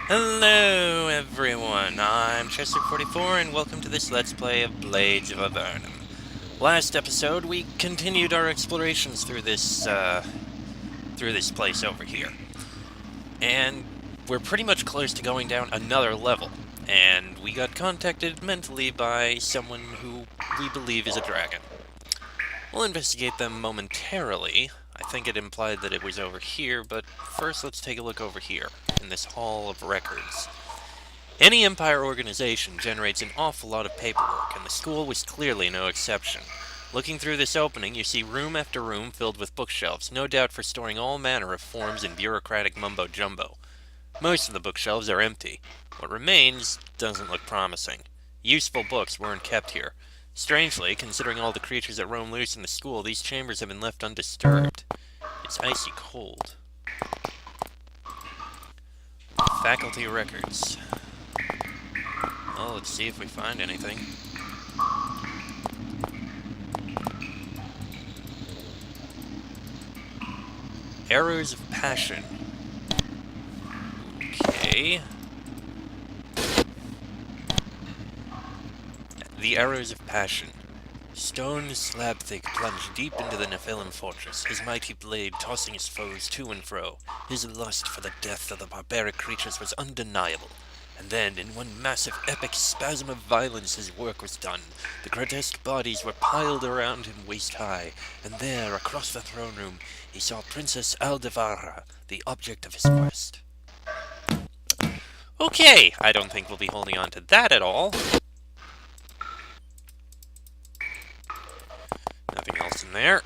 Hello everyone, I'm Chester44 and welcome to this Let's Play of Blades of Avernum. Last episode we continued our explorations through this place over here. And we're pretty much close to going down another level. And we got contacted mentally by someone who we believe is a dragon. We'll investigate them momentarily. I think it implied that it was over here, but first let's take a look over here, in this Hall of Records. Any Empire organization generates an awful lot of paperwork, and the school was clearly no exception. Looking through this opening, you see room after room filled with bookshelves, no doubt for storing all manner of forms and bureaucratic mumbo-jumbo. Most of the bookshelves are empty. What remains doesn't look promising. Useful books weren't kept here. Strangely, considering all the creatures that roam loose in the school, these chambers have been left undisturbed. It's icy cold. Faculty records. Well, let's see if we find anything. Arrows of Passion. Okay. The Arrows of Passion. Stone slab thick plunged deep into the Nephilim fortress, his mighty blade tossing his foes to and fro. His lust for the death of the barbaric creatures was undeniable. And then, in one massive epic spasm of violence, his work was done. The grotesque bodies were piled around him waist-high, and there, across the throne room, he saw Princess Aldevara, the object of his quest. Okay, I don't think we'll be holding on to that at all. Nothing else in there.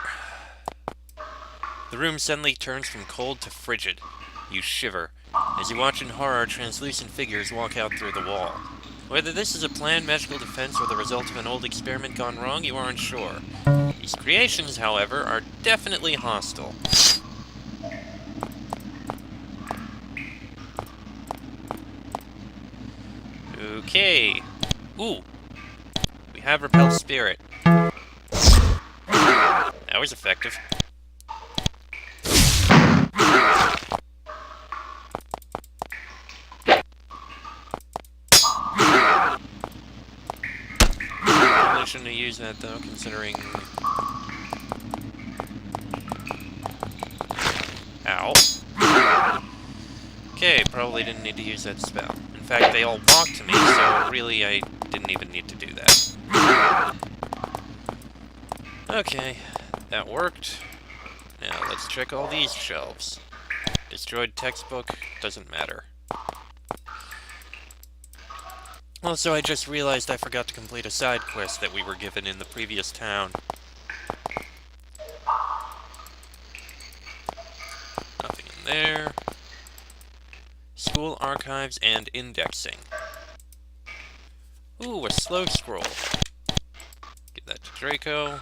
The room suddenly turns from cold to frigid. You shiver. As you watch in horror, translucent figures walk out through the wall. Whether this is a planned magical defense or the result of an old experiment gone wrong, you aren't sure. These creations, however, are definitely hostile. Okay. Ooh. We have Repel Spirit. That was effective. Probably shouldn't have used that though, considering... Ow. Okay, probably didn't need to use that spell. In fact, they all walked to me, so really I didn't even need to do that. Okay, that worked. Now let's check all these shelves. Destroyed textbook, doesn't matter. Also, I just realized I forgot to complete a side quest that we were given in the previous town. Nothing in there. School archives and indexing. Ooh, a slow scroll. Give that to Draco.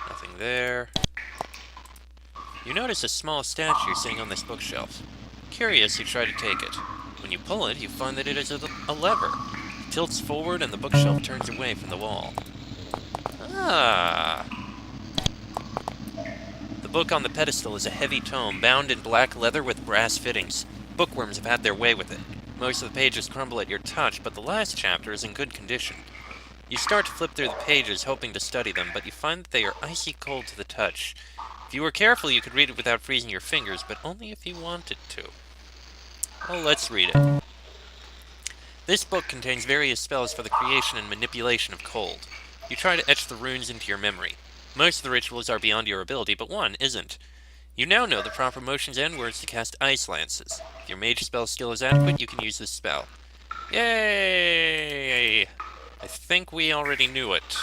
Nothing there. You notice a small statue sitting on this bookshelf. Curious, you try to take it. When you pull it, you find that it is a lever. It tilts forward and the bookshelf turns away from the wall. Ah. The book on the pedestal is a heavy tome, bound in black leather with brass fittings. Bookworms have had their way with it. Most of the pages crumble at your touch, but the last chapter is in good condition. You start to flip through the pages, hoping to study them, but you find that they are icy cold to the touch. If you were careful, you could read it without freezing your fingers, but only if you wanted to. Well, let's read it. This book contains various spells for the creation and manipulation of cold. You try to etch the runes into your memory. Most of the rituals are beyond your ability, but one isn't. You now know the proper motions and words to cast ice lances. If your mage spell skill is adequate, you can use this spell. Yay! I think we already knew it.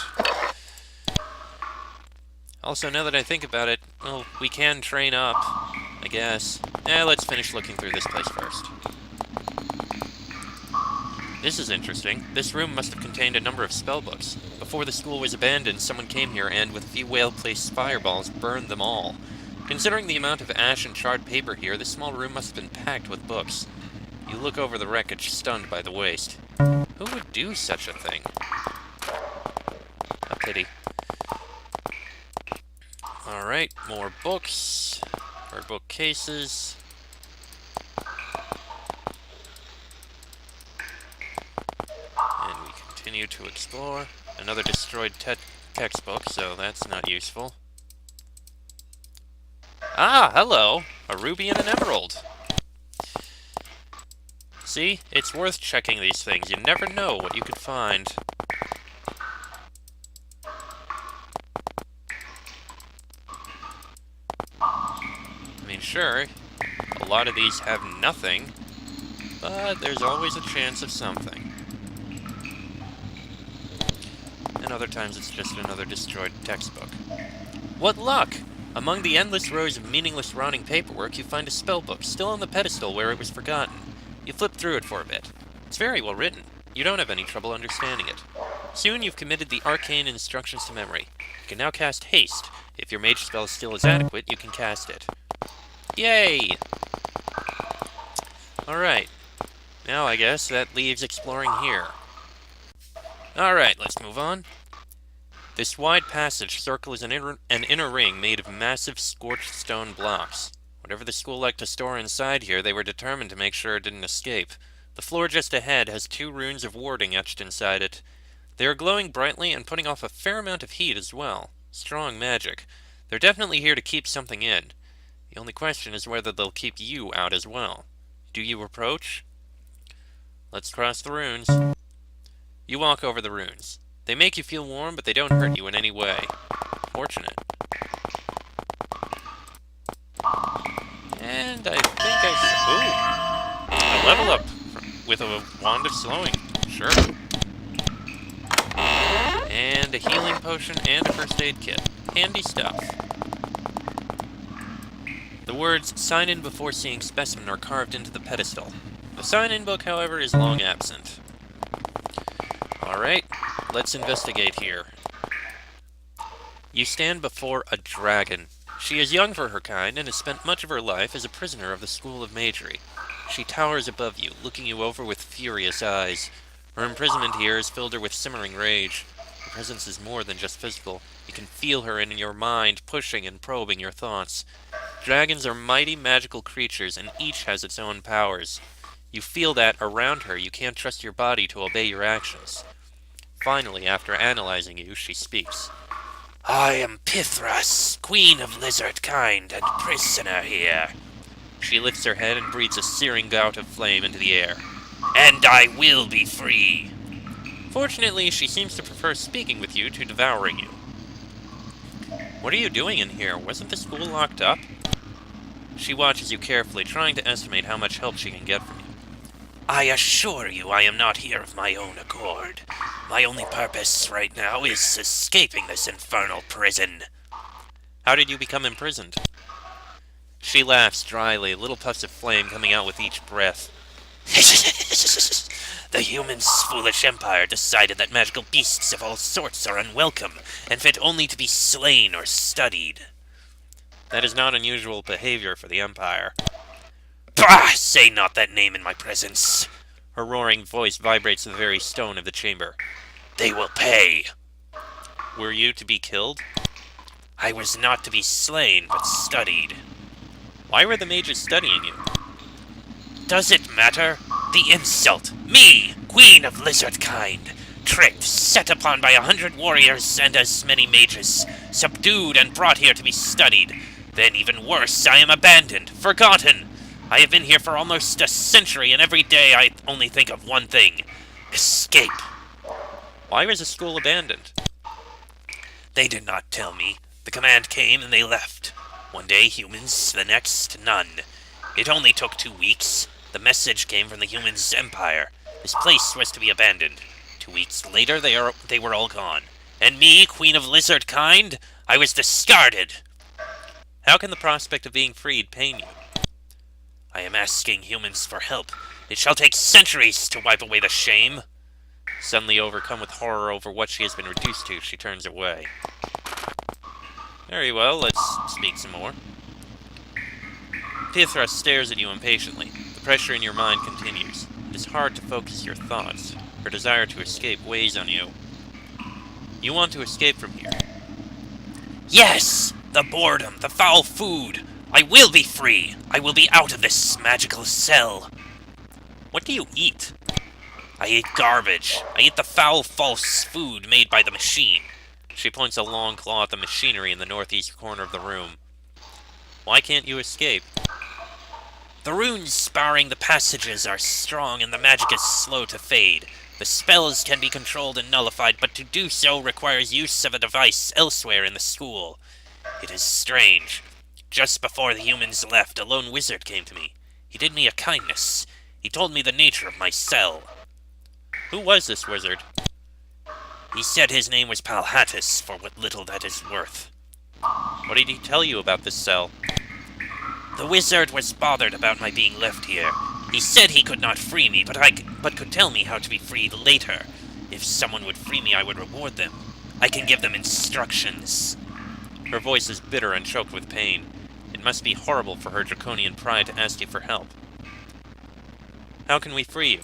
Also, now that I think about it, well, we can train up, I guess. Let's finish looking through this place first. This is interesting. This room must have contained a number of spellbooks. Before the school was abandoned, someone came here and, with a few well-placed fireballs, burned them all. Considering the amount of ash and charred paper here, this small room must have been packed with books. You look over the wreckage, stunned by the waste. Who would do such a thing? A pity. Alright, more books, or bookcases. And we continue to explore. Another destroyed textbook, so that's not useful. Ah, hello! A ruby and an emerald. See? It's worth checking these things. You never know what you could find. I mean, sure, a lot of these have nothing, but there's always a chance of something. And other times it's just another destroyed textbook. What luck! Among the endless rows of meaningless rotting paperwork, you find a spellbook, still on the pedestal where it was forgotten. You flip through it for a bit. It's very well written. You don't have any trouble understanding it. Soon you've committed the arcane instructions to memory. You can now cast Haste. If your mage spell still is adequate, you can cast it. Yay! Alright. Now I guess that leaves exploring here. Alright, let's move on. This wide passage circles an inner ring made of massive scorched stone blocks. Whatever the school liked to store inside here, they were determined to make sure it didn't escape. The floor just ahead has 2 runes of warding etched inside it. They are glowing brightly and putting off a fair amount of heat as well. Strong magic. They're definitely here to keep something in. The only question is whether they'll keep you out as well. Do you approach? Let's cross the runes. You walk over the runes. They make you feel warm, but they don't hurt you in any way. Fortunate. And I think ooh! A level up with a wand of slowing. Sure. And a healing potion and a first aid kit. Handy stuff. The words, "Sign in before seeing specimen," are carved into the pedestal. The sign-in book, however, is long absent. Alright, let's investigate here. You stand before a dragon. She is young for her kind and has spent much of her life as a prisoner of the School of Magery. She towers above you, looking you over with furious eyes. Her imprisonment here has filled her with simmering rage. Her presence is more than just physical. You can feel her in your mind, pushing and probing your thoughts. Dragons are mighty magical creatures, and each has its own powers. You feel that, around her, you can't trust your body to obey your actions. Finally, after analyzing you, she speaks. "I am Pithras, queen of lizard kind and prisoner here." She lifts her head and breathes a searing gout of flame into the air. "And I will be free." Fortunately, she seems to prefer speaking with you to devouring you. "What are you doing in here? Wasn't the school locked up?" She watches you carefully, trying to estimate how much help she can get from you. "I assure you I am not here of my own accord. My only purpose right now is escaping this infernal prison." "How did you become imprisoned?" She laughs dryly, little puffs of flame coming out with each breath. "The humans' foolish empire decided that magical beasts of all sorts are unwelcome and fit only to be slain or studied." "That is not unusual behavior for the Empire." "Bah! Say not that name in my presence." Her roaring voice vibrates the very stone of the chamber. "They will pay." "Were you to be killed?" "I was not to be slain, but studied." "Why were the mages studying you?" "Does it matter? The insult! Me, queen of lizard kind, tricked, set upon by 100 warriors and as many mages, subdued and brought here to be studied. Then, even worse, I am abandoned, forgotten. I have been here for almost a century, and every day I only think of one thing. Escape." "Why was the school abandoned?" "They did not tell me. The command came and they left. One day humans, the next none. It only took 2 weeks. The message came from the humans' empire. This place was to be abandoned. 2 weeks later they were all gone. And me, queen of lizard kind, I was discarded." "How can the prospect of being freed pain you?" "I am asking humans for help. It shall take centuries to wipe away the shame." Suddenly overcome with horror over what she has been reduced to, she turns away. Very well, let's speak some more. Pithras stares at you impatiently. The pressure in your mind continues. It is hard to focus your thoughts. Her desire to escape weighs on you. You want to escape from here. "Yes! The boredom, the foul food. I will be free. I will be out of this magical cell. What do you eat? I eat garbage. I eat the foul, false food made by the machine. She points a long claw at the machinery in the northeast corner of the room. Why can't you escape? The runes barring the passages are strong and the magic is slow to fade. The spells can be controlled and nullified, but to do so requires use of a device elsewhere in the school. It is strange. Just before the humans left, a lone wizard came to me. He did me a kindness. He told me the nature of my cell. Who was this wizard? He said his name was Palhatus, for what little that is worth. What did he tell you about this cell? The wizard was bothered about my being left here. He said he could not free me, but could tell me how to be freed later. If someone would free me, I would reward them. I can give them instructions. Her voice is bitter and choked with pain. It must be horrible for her draconian pride to ask you for help. How can we free you?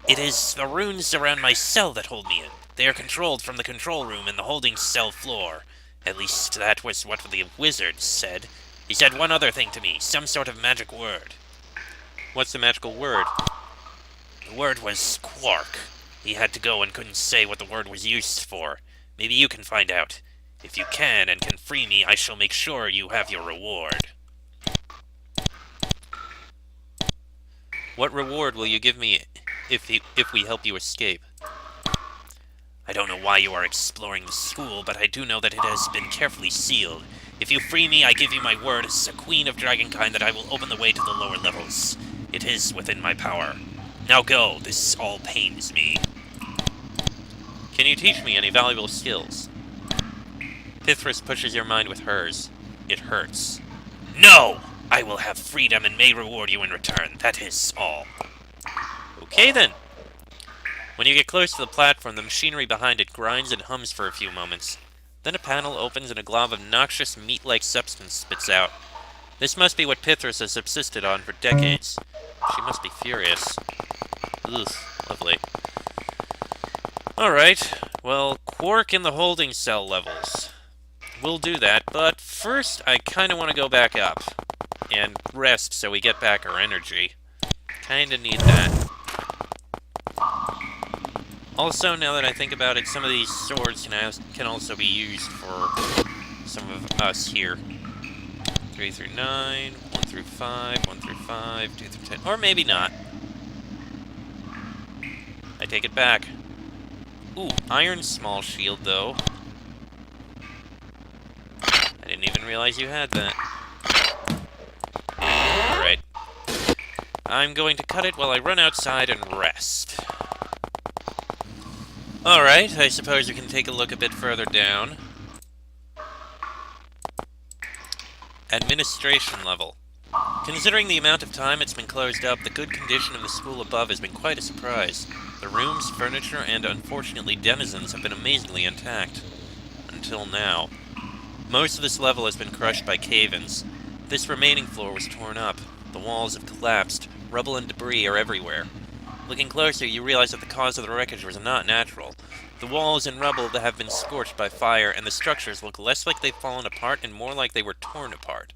It is the runes around my cell that hold me in. They are controlled from the control room in the holding cell floor. At least that was what the wizard said. He said one other thing to me, some sort of magic word. What's the magical word? The word was quark. He had to go and couldn't say what the word was used for. Maybe you can find out. If you can and can free me, I shall make sure you have your reward. What reward will you give me if we help you escape? I don't know why you are exploring the school, but I do know that it has been carefully sealed. If you free me, I give you my word as a queen of dragonkind that I will open the way to the lower levels. It is within my power. Now go, this all pains me. Can you teach me any valuable skills? Pithris pushes your mind with hers. It hurts. No! I will have freedom and may reward you in return. That is all. Okay then. When you get close to the platform, the machinery behind it grinds and hums for a few moments. Then a panel opens and a glob of noxious meat-like substance spits out. This must be what Pithris has subsisted on for decades. She must be furious. Ugh, lovely. Alright, well, quark in the holding cell levels. We'll do that, but first I kinda want to go back up. And rest so we get back our energy. Kinda need that. Also, now that I think about it, some of these swords can also be used for some of us here. 3 through 9, 1 through 5, 1 through 5, 2 through 10, or maybe not. I take it back. Ooh, iron small shield, though. I didn't even realize you had that. Alright. I'm going to cut it while I run outside and rest. Alright, I suppose we can take a look a bit further down. Administration level. Considering the amount of time it's been closed up, the good condition of the school above has been quite a surprise. The rooms, furniture, and unfortunately denizens have been amazingly intact. Until now. Most of this level has been crushed by cave-ins. This remaining floor was torn up. The walls have collapsed. Rubble and debris are everywhere. Looking closer, you realize that the cause of the wreckage was not natural. The walls and rubble that have been scorched by fire, and the structures look less like they've fallen apart and more like they were torn apart.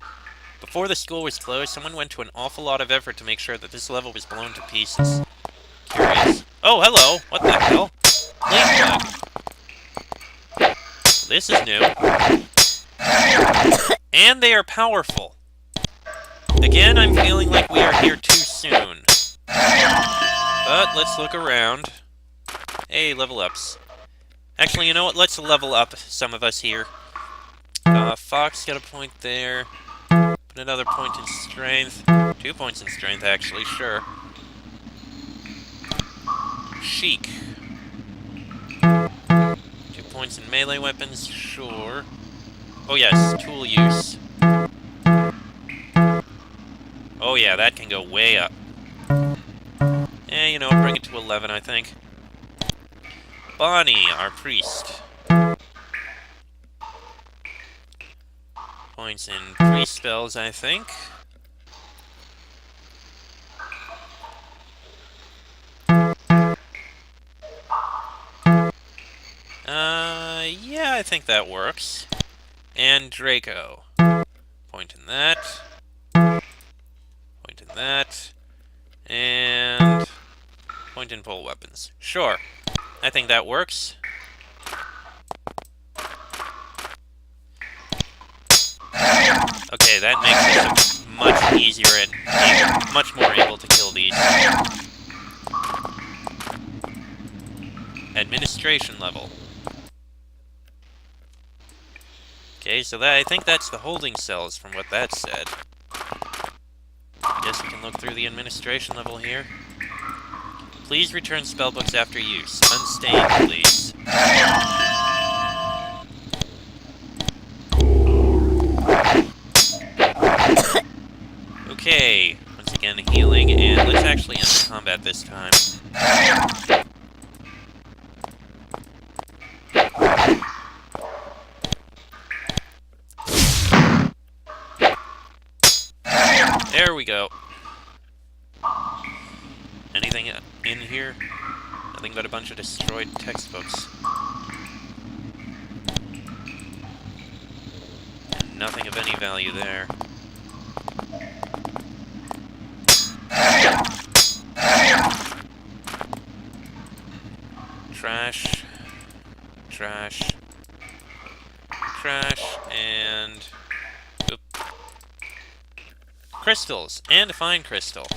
Before the school was closed, someone went to an awful lot of effort to make sure that this level was blown to pieces. Curious. Oh, hello! What the hell? Ladybug. This is new. And they are powerful. Again, I'm feeling like we are here too soon. But let's look around. Hey, level ups. Actually, you know what? Let's level up some of us here. Fox got a point there. Put another point in strength. 2 points in strength, actually, sure. Sheik. 2 points in melee weapons, sure. Oh yes, tool use. Oh yeah, that can go way up. You know, bring it to 11, I think. Bonnie, our priest. Points in priest spells, I think. Yeah, I think that works. And Draco. Point in that. Point in that. And point and pull weapons. Sure. I think that works. Okay, that makes it much easier and much more able to kill these. Administration level. Okay, so I think that's the holding cells from what that said. I guess we can look through the administration level here. Please return spellbooks after use. Unstained, please. Okay, once again healing, and let's actually enter combat this time. There we go. Anything in here? Nothing but a bunch of destroyed textbooks. And nothing of any value there. Trash. Trash. Trash. And... Oop. Crystals. And a fine crystal.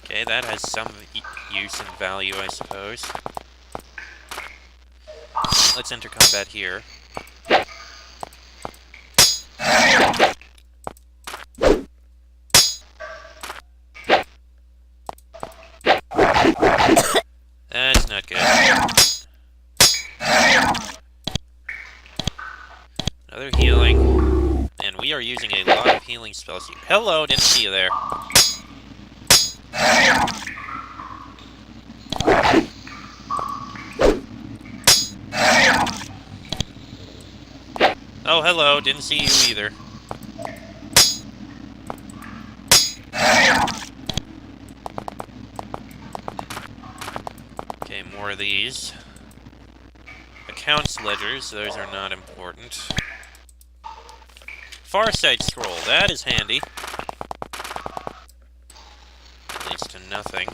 Okay, that has some use and value, I suppose. Let's enter combat here. That's not good. Another healing. And we are using a lot of healing spells here. Hello, didn't see you there. Oh, hello, didn't see you either. Okay, more of these. Accounts ledgers, those are not important. Farsight scroll, that is handy. Leads to nothing.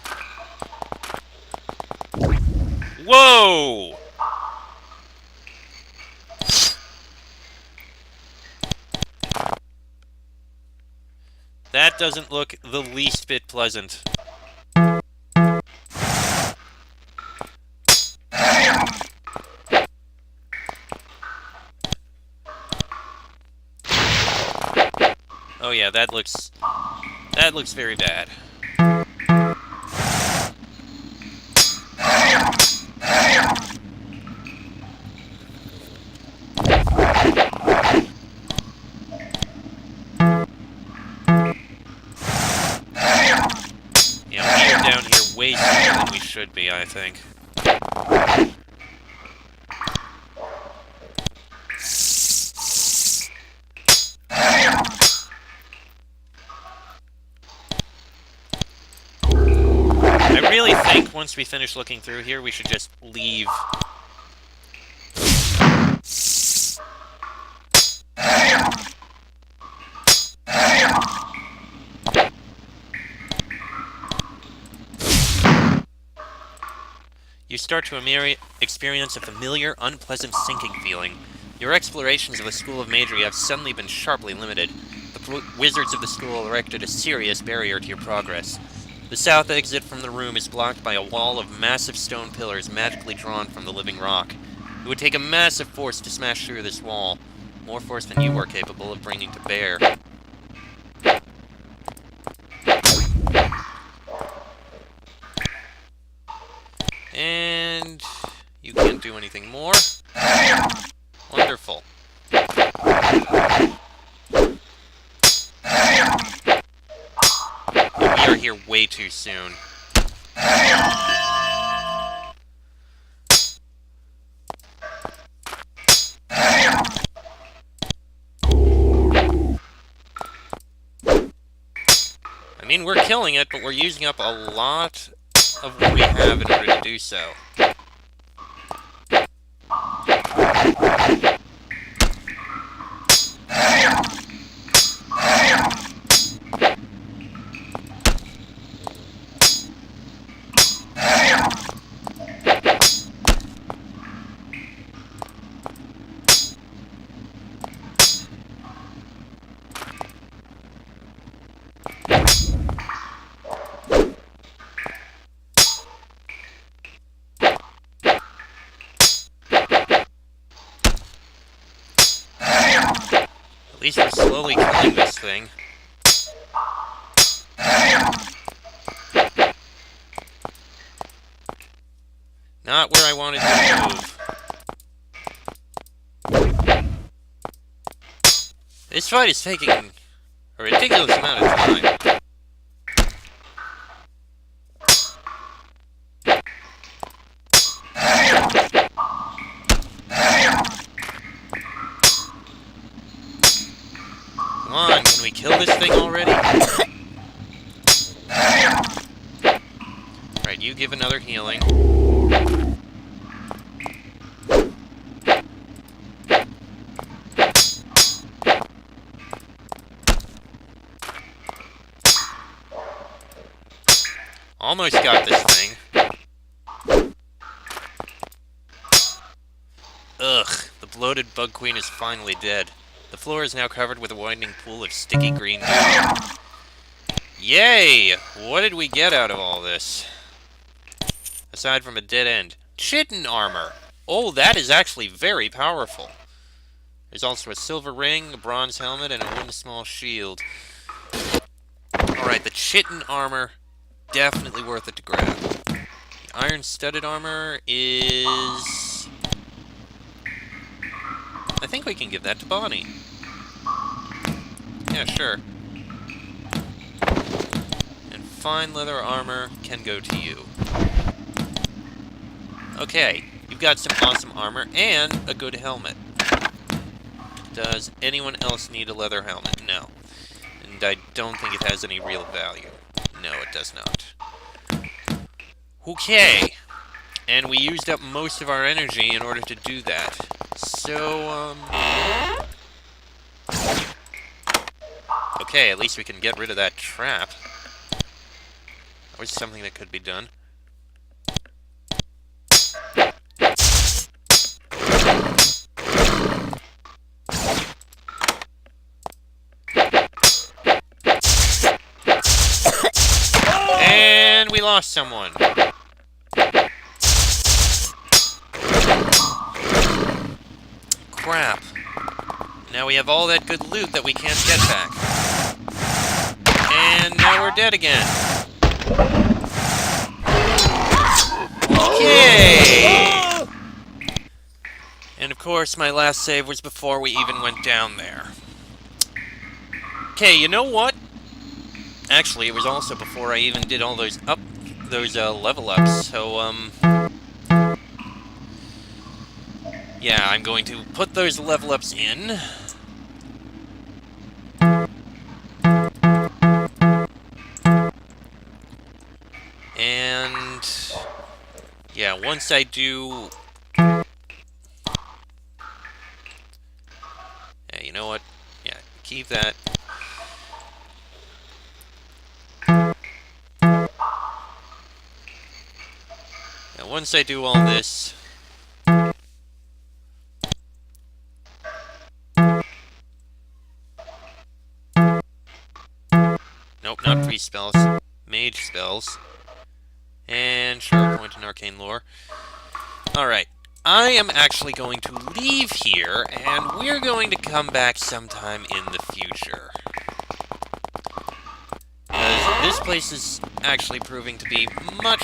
Whoa! That doesn't look the least bit pleasant. Oh yeah, that looks very bad. Yeah, we are down here way sooner than we should be, I think. I really think once we finish looking through here, we should just leave. You start to experience a familiar, unpleasant sinking feeling. Your explorations of the School of Magery have suddenly been sharply limited. The wizards of the school erected a serious barrier to your progress. The south exit from the room is blocked by a wall of massive stone pillars magically drawn from the living rock. It would take a massive force to smash through this wall. More force than you are capable of bringing to bear. And you can't do anything more. Wonderful. We are here way too soon. I mean, we're killing it, but we're using up a lot of what we have in order to do so. least we're slowly killing this thing. Not where I wanted to move. This fight is taking a ridiculous amount of time. Come on, can we kill this thing already? Right, you give another healing. Almost got this thing. Ugh, the bloated bug queen is finally dead. The floor is now covered with a winding pool of sticky green goo. Yay! What did we get out of all this? Aside from a dead end. Chitin armor! Oh, that is actually very powerful. There's also a silver ring, a bronze helmet, and a wooden small shield. Alright, the chitin armor, definitely worth it to grab. The iron-studded armor is... I think we can give that to Bonnie. Yeah, sure. And fine leather armor can go to you. Okay, you've got some awesome armor and a good helmet. Does anyone else need a leather helmet? No. And I don't think it has any real value. No, it does not. Okay. And we used up most of our energy in order to do that. So, okay, at least we can get rid of that trap. That was something that could be done. And we lost someone. Crap. Now we have all that good loot that we can't get back. And now we're dead again. Okay! And of course, my last save was before we even went down there. Okay, you know what? Actually, it was also before I even did all those level ups, so, yeah, I'm going to put those level ups in. And, yeah, once I do... Yeah, you know what? Yeah, keep that. Now, once I do all this... Nope, not priest spells. Mage spells. And sure, point and arcane lore. Alright, I am actually going to leave here, and we're going to come back sometime in the future. Because this place is actually proving to be much,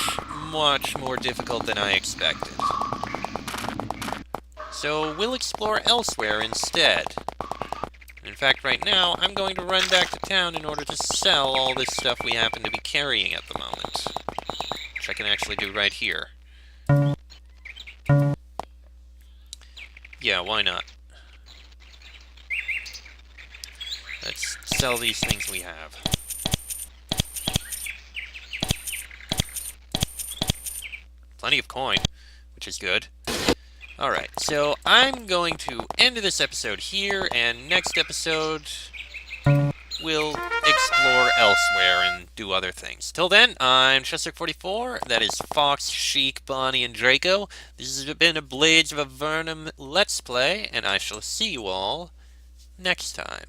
much more difficult than I expected. So we'll explore elsewhere instead. In fact, right now, I'm going to run back to town in order to sell all this stuff we happen to be carrying at the moment. Which I can actually do right here. Yeah, why not? Let's sell these things we have. Plenty of coin, which is good. Alright, so I'm going to end this episode here, and next episode we'll explore elsewhere and do other things. Till then, I'm Chester44, that is Fox, Sheik, Bonnie, and Draco. This has been a Blades of Avernum Let's Play, and I shall see you all next time.